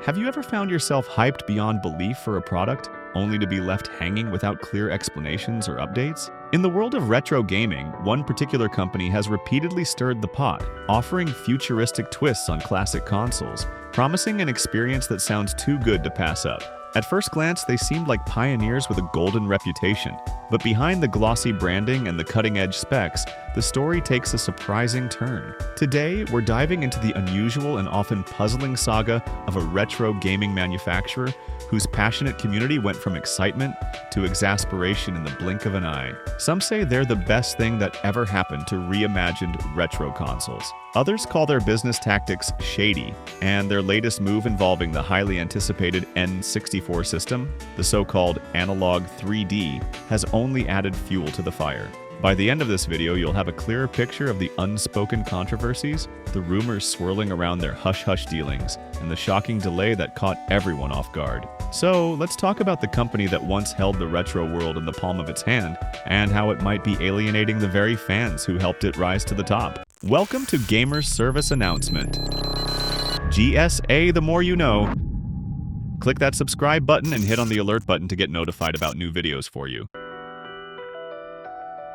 Have you ever found yourself hyped beyond belief for a product, only to be left hanging without clear explanations or updates? In the world of retro gaming, one particular company has repeatedly stirred the pot, offering futuristic twists on classic consoles, promising an experience that sounds too good to pass up. At first glance, they seemed like pioneers with a golden reputation, but behind the glossy branding and the cutting-edge specs, the story takes a surprising turn. Today, we're diving into the unusual and often puzzling saga of a retro gaming manufacturer whose passionate community went from excitement to exasperation in the blink of an eye. Some say they're the best thing that ever happened to reimagined retro consoles. Others call their business tactics shady, and their latest move involving the highly anticipated N64 system, the so-called Analogue 3D, has only added fuel to the fire. By the end of this video, you'll have a clearer picture of the unspoken controversies, the rumors swirling around their hush-hush dealings, and the shocking delay that caught everyone off guard. So, let's talk about the company that once held the retro world in the palm of its hand, and how it might be alienating the very fans who helped it rise to the top. Welcome to Gamers Service Announcement. GSA, the more you know. Click that subscribe button and hit on the alert button to get notified about new videos for you.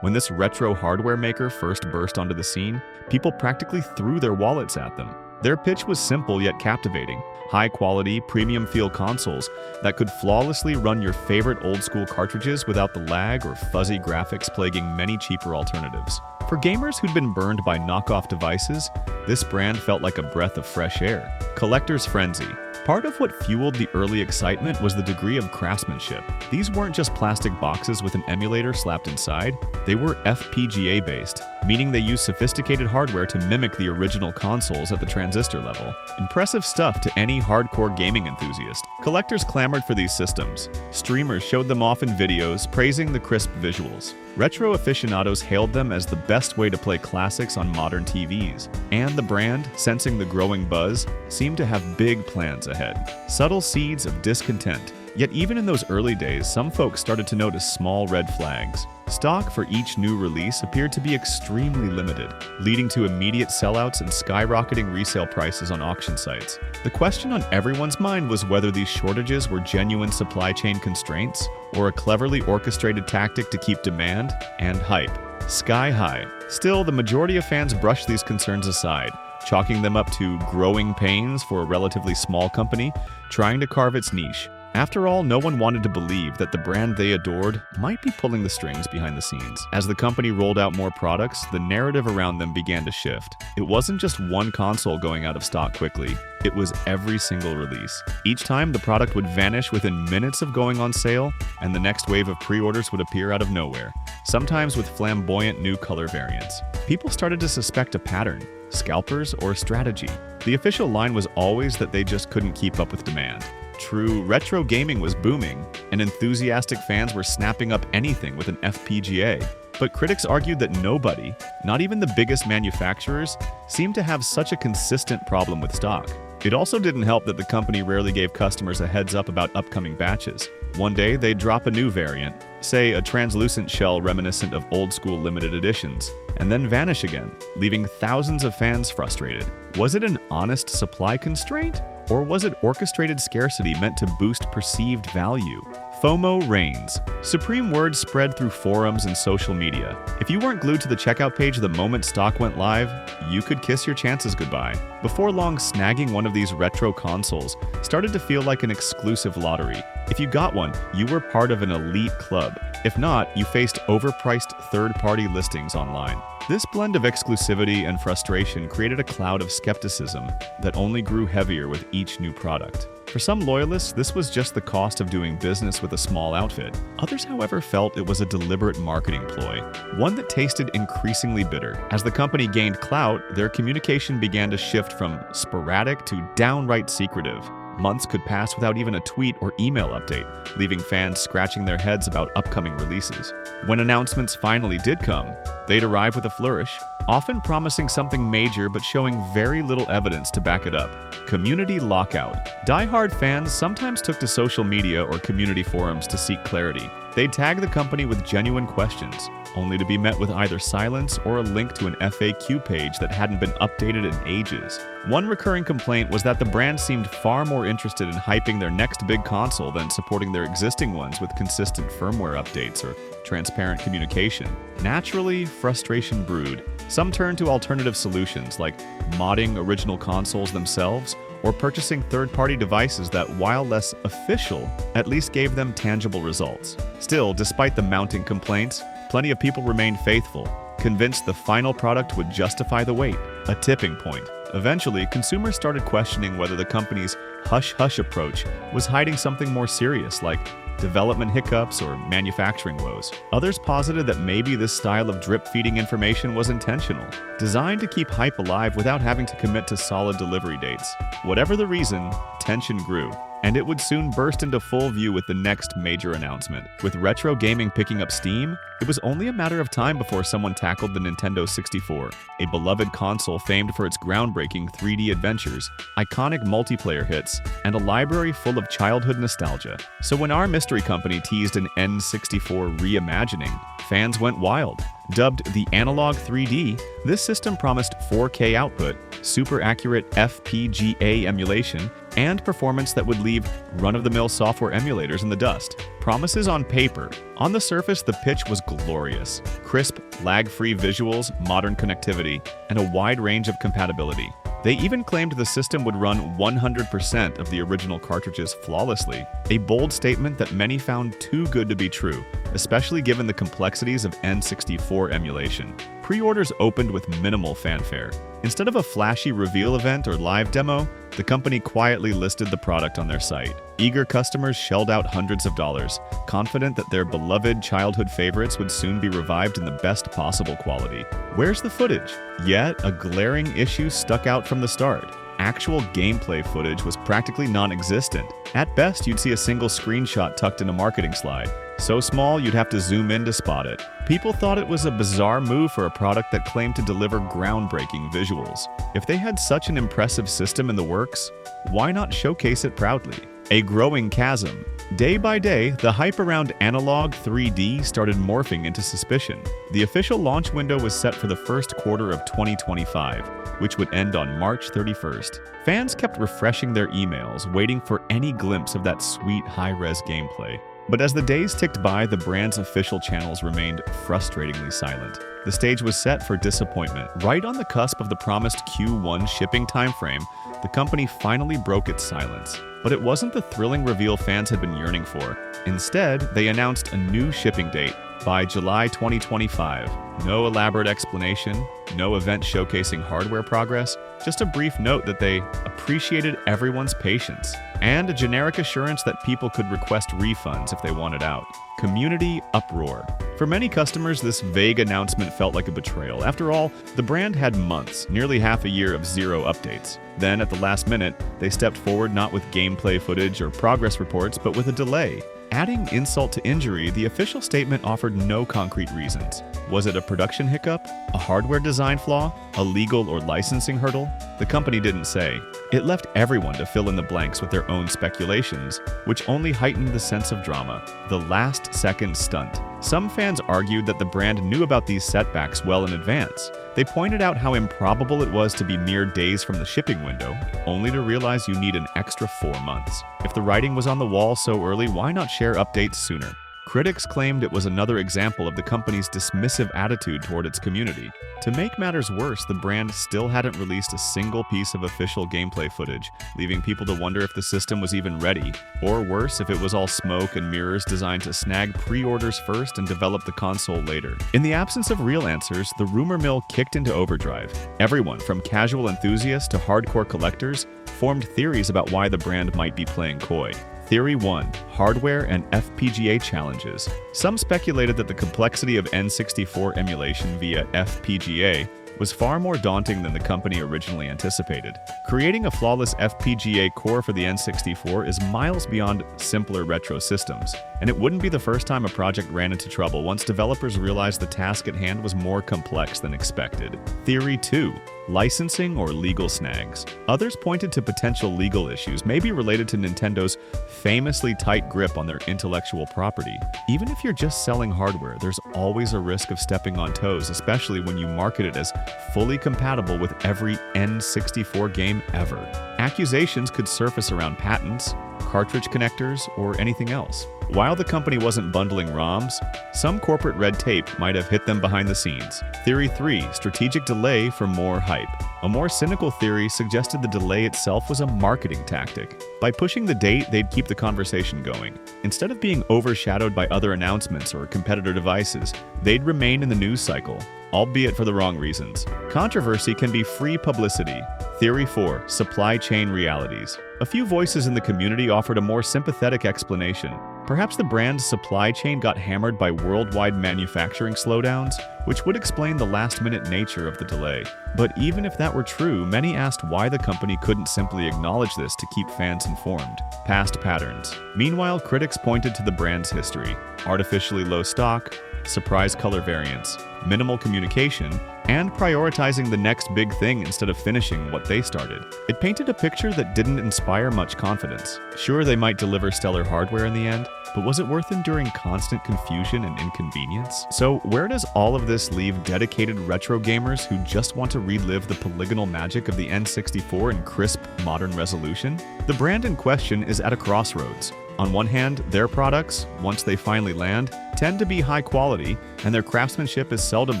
When this retro hardware maker first burst onto the scene, people practically threw their wallets at them. Their pitch was simple yet captivating: high-quality, premium-feel consoles that could flawlessly run your favorite old-school cartridges without the lag or fuzzy graphics plaguing many cheaper alternatives. For gamers who'd been burned by knockoff devices, this brand felt like a breath of fresh air. Collector's frenzy. Part of what fueled the early excitement was the degree of craftsmanship. These weren't just plastic boxes with an emulator slapped inside, they were FPGA-based, meaning they used sophisticated hardware to mimic the original consoles at the transistor level. Impressive stuff to any hardcore gaming enthusiast. Collectors clamored for these systems. Streamers showed them off in videos, praising the crisp visuals. Retro aficionados hailed them as the best way to play classics on modern TVs, and the brand, sensing the growing buzz, seemed to have big plans ahead. Subtle seeds of discontent. Yet even in those early days, some folks started to notice small red flags. Stock for each new release appeared to be extremely limited, leading to immediate sellouts and skyrocketing resale prices on auction sites. The question on everyone's mind was whether these shortages were genuine supply chain constraints or a cleverly orchestrated tactic to keep demand and hype sky high. Still, the majority of fans brushed these concerns aside, chalking them up to growing pains for a relatively small company trying to carve its niche. After all, no one wanted to believe that the brand they adored might be pulling the strings behind the scenes. As the company rolled out more products, the narrative around them began to shift. It wasn't just one console going out of stock quickly, it was every single release. Each time, the product would vanish within minutes of going on sale, and the next wave of pre-orders would appear out of nowhere, sometimes with flamboyant new color variants. People started to suspect a pattern: scalpers or strategy. The official line was always that they just couldn't keep up with demand. True, retro gaming was booming, and enthusiastic fans were snapping up anything with an FPGA. But critics argued that nobody, not even the biggest manufacturers, seemed to have such a consistent problem with stock. It also didn't help that the company rarely gave customers a heads up about upcoming batches. One day, they'd drop a new variant, say a translucent shell reminiscent of old-school limited editions, and then vanish again, leaving thousands of fans frustrated. Was it an honest supply constraint? Or was it orchestrated scarcity meant to boost perceived value? FOMO reigns. Supreme words spread through forums and social media. If you weren't glued to the checkout page the moment stock went live, you could kiss your chances goodbye. Before long, snagging one of these retro consoles started to feel like an exclusive lottery. If you got one, you were part of an elite club. If not, you faced overpriced third-party listings online. This blend of exclusivity and frustration created a cloud of skepticism that only grew heavier with each new product. For some loyalists, this was just the cost of doing business with a small outfit. Others, however, felt it was a deliberate marketing ploy, one that tasted increasingly bitter. As the company gained clout, their communication began to shift from sporadic to downright secretive. Months could pass without even a tweet or email update, leaving fans scratching their heads about upcoming releases. When announcements finally did come, they'd arrive with a flourish, often promising something major but showing very little evidence to back it up. Community lockout. Die-hard fans sometimes took to social media or community forums to seek clarity. They'd tag the company with genuine questions, only to be met with either silence or a link to an FAQ page that hadn't been updated in ages. One recurring complaint was that the brand seemed far more interested in hyping their next big console than supporting their existing ones with consistent firmware updates or transparent communication. Naturally, frustration brewed. Some turned to alternative solutions like modding original consoles themselves or purchasing third-party devices that, while less official, at least gave them tangible results. Still, despite the mounting complaints, plenty of people remained faithful, convinced the final product would justify the wait, a tipping point. Eventually, consumers started questioning whether the company's hush-hush approach was hiding something more serious, like development hiccups or manufacturing woes. Others posited that maybe this style of drip-feeding information was intentional, designed to keep hype alive without having to commit to solid delivery dates. Whatever the reason, tension grew, and it would soon burst into full view with the next major announcement. With retro gaming picking up steam, it was only a matter of time before someone tackled the Nintendo 64, a beloved console famed for its groundbreaking 3D adventures, iconic multiplayer hits, and a library full of childhood nostalgia. So when our mystery company teased an N64 reimagining, fans went wild. Dubbed the Analogue 3D, this system promised 4K output, super accurate FPGA emulation, and performance that would leave run-of-the-mill software emulators in the dust. Promises on paper. On the surface, the pitch was glorious. Crisp, lag-free visuals, modern connectivity, and a wide range of compatibility. They even claimed the system would run 100% of the original cartridges flawlessly, a bold statement that many found too good to be true, especially given the complexities of N64 emulation. Pre-orders opened with minimal fanfare. Instead of a flashy reveal event or live demo, the company quietly listed the product on their site. Eager customers shelled out hundreds of dollars, confident that their beloved childhood favorites would soon be revived in the best possible quality. Where's the footage? Yet, a glaring issue stuck out from the start. Actual gameplay footage was practically non-existent. At best, you'd see a single screenshot tucked in a marketing slide, so small you'd have to zoom in to spot it. People thought it was a bizarre move for a product that claimed to deliver groundbreaking visuals. If they had such an impressive system in the works, why not showcase it proudly? A growing chasm. Day by day, the hype around Analogue 3D started morphing into suspicion. The official launch window was set for the first quarter of 2025, which would end on March 31st. Fans kept refreshing their emails, waiting for any glimpse of that sweet high-res gameplay. But as the days ticked by, the brand's official channels remained frustratingly silent. The stage was set for disappointment. Right on the cusp of the promised Q1 shipping timeframe, the company finally broke its silence. But it wasn't the thrilling reveal fans had been yearning for. Instead, they announced a new shipping date by July 2025. No elaborate explanation, no event showcasing hardware progress, just a brief note that they appreciated everyone's patience, and a generic assurance that people could request refunds if they wanted out. Community uproar. For many customers, this vague announcement felt like a betrayal. After all, the brand had months, nearly half a year of zero updates. Then, at the last minute, they stepped forward not with gameplay footage or progress reports, but with a delay. Adding insult to injury, the official statement offered no concrete reasons. Was it a production hiccup? A hardware design flaw? A legal or licensing hurdle? The company didn't say. It left everyone to fill in the blanks with their own speculations, which only heightened the sense of drama. The last-second stunt. Some fans argued that the brand knew about these setbacks well in advance. They pointed out how improbable it was to be mere days from the shipping window, only to realize you need an extra 4 months. If the writing was on the wall so early, why not share updates sooner? Critics claimed it was another example of the company's dismissive attitude toward its community. To make matters worse, the brand still hadn't released a single piece of official gameplay footage, leaving people to wonder if the system was even ready, or worse, if it was all smoke and mirrors designed to snag pre-orders first and develop the console later. In the absence of real answers, the rumor mill kicked into overdrive. Everyone, from casual enthusiasts to hardcore collectors, formed theories about why the brand might be playing coy. Theory 1. Hardware and FPGA challenges. Some speculated that the complexity of N64 emulation via FPGA was far more daunting than the company originally anticipated. Creating a flawless FPGA core for the N64 is miles beyond simpler retro systems, and it wouldn't be the first time a project ran into trouble once developers realized the task at hand was more complex than expected. Theory 2. Licensing or legal snags. Others pointed to potential legal issues, maybe related to Nintendo's famously tight grip on their intellectual property. Even if you're just selling hardware, there's always a risk of stepping on toes, especially when you market it as fully compatible with every N64 game ever. Accusations could surface around patents, cartridge connectors, or anything else. While the company wasn't bundling ROMs, some corporate red tape might have hit them behind the scenes. Theory 3. Strategic delay for more hype. A more cynical theory suggested the delay itself was a marketing tactic. By pushing the date, they'd keep the conversation going. Instead of being overshadowed by other announcements or competitor devices, they'd remain in the news cycle, albeit for the wrong reasons. Controversy can be free publicity. Theory 4. Supply chain realities. A few voices in the community offered a more sympathetic explanation. Perhaps the brand's supply chain got hammered by worldwide manufacturing slowdowns, which would explain the last-minute nature of the delay. But even if that were true, many asked why the company couldn't simply acknowledge this to keep fans informed. Past patterns. Meanwhile, critics pointed to the brand's history: artificially low stock, surprise color variants, minimal communication, and prioritizing the next big thing instead of finishing what they started. It painted a picture that didn't inspire much confidence. Sure, they might deliver stellar hardware in the end, but was it worth enduring constant confusion and inconvenience? So where does all of this leave dedicated retro gamers who just want to relive the polygonal magic of the N64 in crisp, modern resolution? The brand in question is at a crossroads. On one hand, their products, once they finally land, tend to be high quality, and their craftsmanship is seldom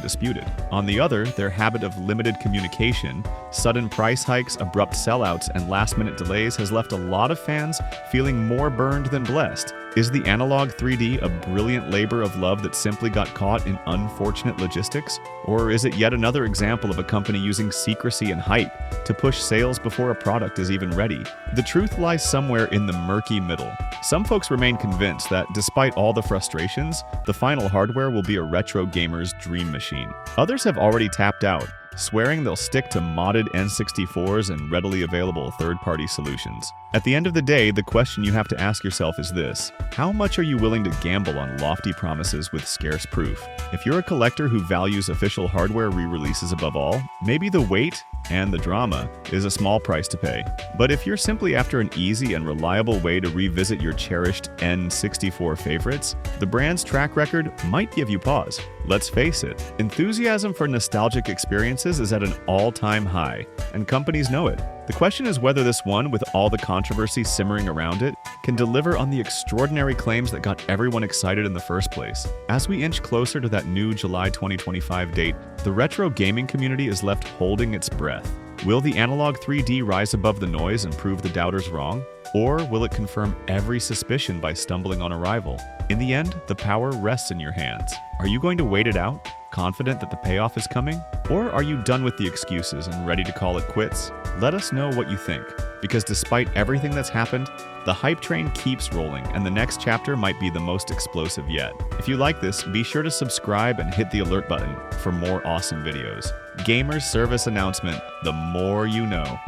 disputed. On the other, their habit of limited communication, sudden price hikes, abrupt sellouts, and last-minute delays has left a lot of fans feeling more burned than blessed. Is the Analogue 3D a brilliant labor of love that simply got caught in unfortunate logistics? Or is it yet another example of a company using secrecy and hype to push sales before a product is even ready? The truth lies somewhere in the murky middle. Some folks remain convinced that, despite all the frustrations, the final hardware will be a retro gamer's dream machine. Others have already tapped out, swearing they'll stick to modded N64s and readily available third-party solutions. At the end of the day, the question you have to ask yourself is this: how much are you willing to gamble on lofty promises with scarce proof? If you're a collector who values official hardware re-releases above all, maybe the wait and the drama is a small price to pay. But if you're simply after an easy and reliable way to revisit your cherished N64 favorites, the brand's track record might give you pause. Let's face it, enthusiasm for nostalgic experiences is at an all-time high, and companies know it. The question is whether this one, with all the controversy simmering around it, can deliver on the extraordinary claims that got everyone excited in the first place. As we inch closer to that new July 2025 date, the retro gaming community is left holding its breath. Will the Analogue 3D rise above the noise and prove the doubters wrong? Or will it confirm every suspicion by stumbling on arrival? In the end, the power rests in your hands. Are you going to wait it out, confident that the payoff is coming? Or are you done with the excuses and ready to call it quits? Let us know what you think, because despite everything that's happened, the hype train keeps rolling, and the next chapter might be the most explosive yet. If you like this, be sure to subscribe and hit the alert button for more awesome videos. Gamers Service Announcement: the more you know.